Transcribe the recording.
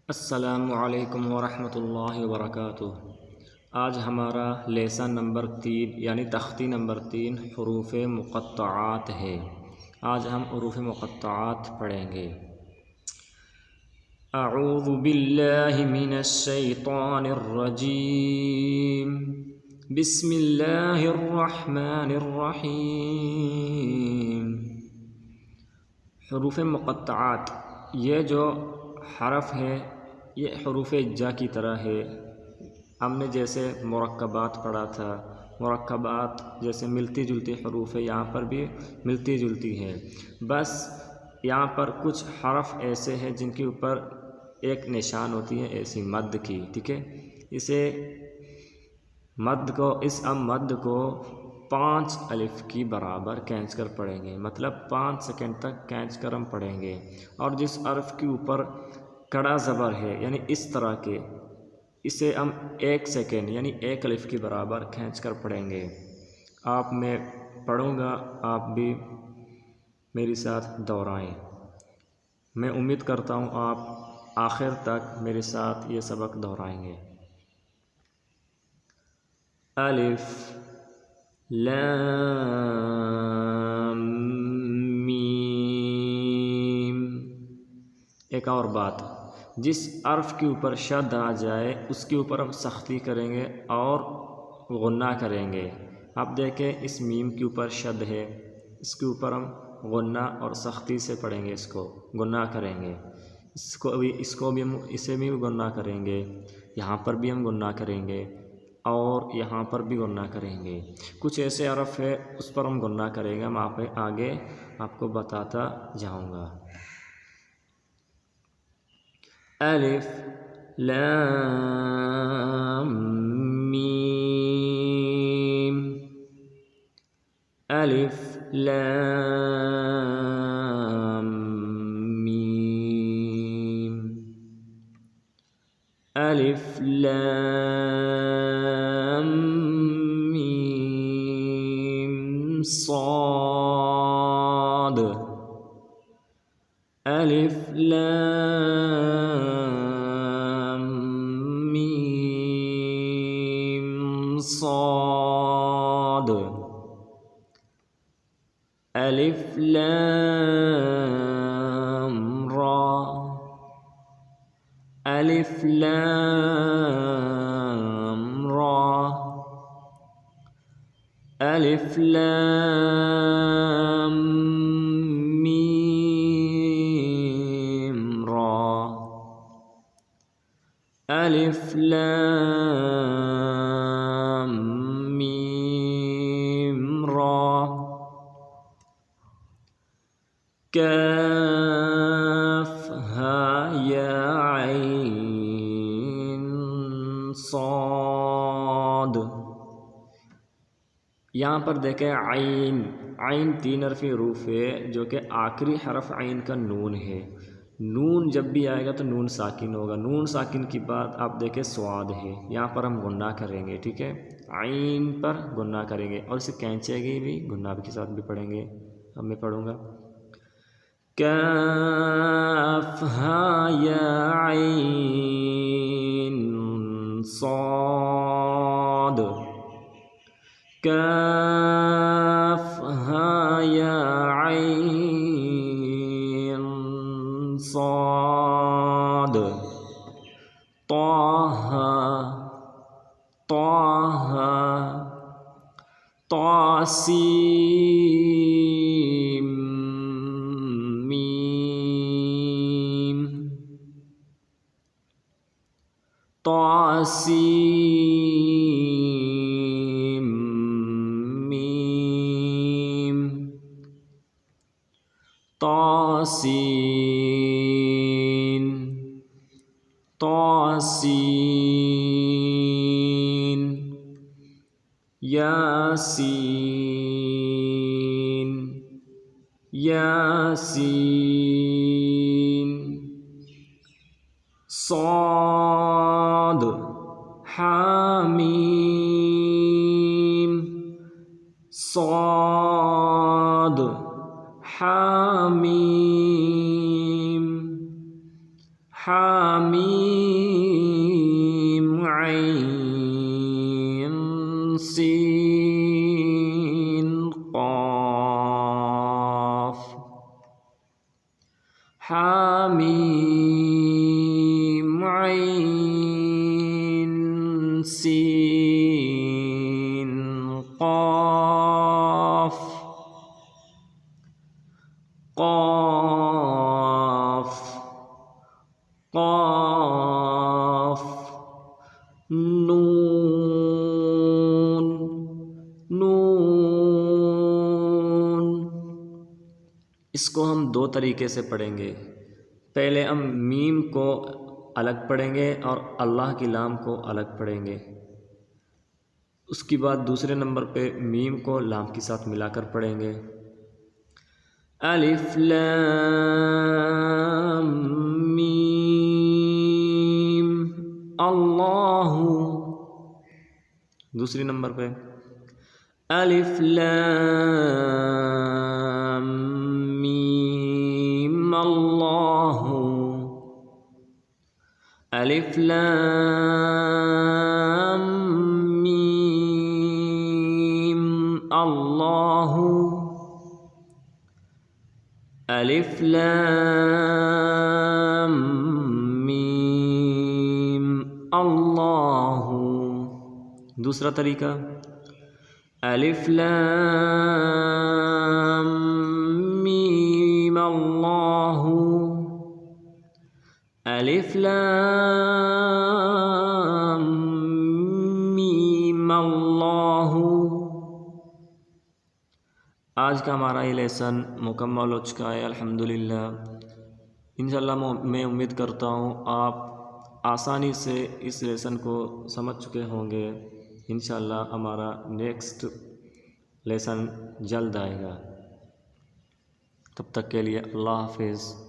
السلام علیکم ورحمۃ اللہ وبرکاتہ۔ آج ہمارا لیسن نمبر 3 یعنی تختی نمبر 3 حروف مقطعات ہے۔ آج ہم حروف مقطعات پڑھیں گے۔ اعوذ باللہ من الشیطان الرجیم، بسم اللہ الرحمن الرحیم۔ حروف مقطعات یہ جو حرف ہے یہ حروف جا کی طرح ہے۔ ہم نے جیسے مرکبات پڑھا تھا، مرکبات جیسے ملتی جلتی حروف ہے، یہاں پر بھی ملتی جلتی ہے، بس یہاں پر کچھ حرف ایسے ہیں جن کے اوپر ایک نشان ہوتی ہے ایسی مد کی، ٹھیک ہے۔ اسے مد کو مد کو 5 الف کی برابر کھینچ کر پڑھیں گے، مطلب 5 سیکنڈ تک کھینچ کر ہم پڑھیں گے۔ اور جس حرف کے اوپر کڑا زبر ہے یعنی اس طرح کے، اسے ہم 1 سیکنڈ یعنی 1 الف کی برابر کھینچ کر پڑھیں گے۔ آپ میں پڑھوں گا، آپ بھی میری ساتھ دہرائیں۔ میں امید کرتا ہوں آپ آخر تک میرے ساتھ یہ سبق دہرائیں گے۔ الف لام میم۔ ایک اور بات، جس حرف کے اوپر شد آ جائے اس کے اوپر ہم سختی کریں گے اور غنہ کریں گے۔ آپ دیکھیں اس میم کے اوپر شد ہے، اس کے اوپر ہم غنہ اور سختی سے پڑھیں گے، اس کو غنہ کریں گے، اسے بھی غنہ کریں گے، یہاں پر بھی ہم غنہ کریں گے اور یہاں پر بھی غنہ کریں گے۔ کچھ ایسے حرف ہے اس پر ہم غنہ کریں گے، ہم آگے آپ کو بتاتا جاؤں گا۔ الف لام میم، الف لام میم، الف لام میم صاد، الف لام میم صاد، الف لام را، الف لام را، الف لام میم را، الف لام میم را، کاف ہا یا عین صاد۔ یہاں پر دیکھیں عین 3 حرفی حروف ہے جو کہ آخری حرف عین کا نون ہے۔ نون جب بھی آئے گا تو نون ساکن ہوگا، نون ساکن کی بات آپ دیکھیں صاد ہے، یہاں پر ہم غنہ کریں گے، ٹھیک ہے، عین پر غنہ کریں گے اور اسے کھینچے گی بھی، غنہ کے ساتھ بھی پڑھیں گے۔ اب میں پڑھوں گا، کاف ہا یا عین صاد، کاف ہا یا عین صاد، طہ طہ طاسیم میم، طاسیم میم، طاسین طاسین، یاسین یاسین، صاد حامیم صاد حامیم حامیم میم عین سین قاف حامیم عین سین قاف قاف قاف نون نون۔ اس کو ہم دو طریقے سے پڑھیں گے۔ پہلے ہم میم کو الگ پڑھیں گے اور اللہ کی لام کو الگ پڑھیں گے۔ اس کے بعد دوسرے نمبر پہ میم کو لام کے ساتھ ملا کر پڑھیں گے۔ الف لام میم اللہ۔ دوسری نمبر پہ الف لام میم اللہ، الف لام میم اللہ، الف لام میم اللہ۔ دوسرا طریقہ الف لام میم اللہ، الف لام میم اللہ۔ آج کا ہمارا یہ لیسن مکمل ہو چکا ہے الحمدللہ۔ انشاءاللہ میں امید کرتا ہوں آپ آسانی سے اس لیسن کو سمجھ چکے ہوں گے۔ انشاءاللہ ہمارا نیکسٹ لیسن جلد آئے گا۔ تب تک کے لیے اللہ حافظ۔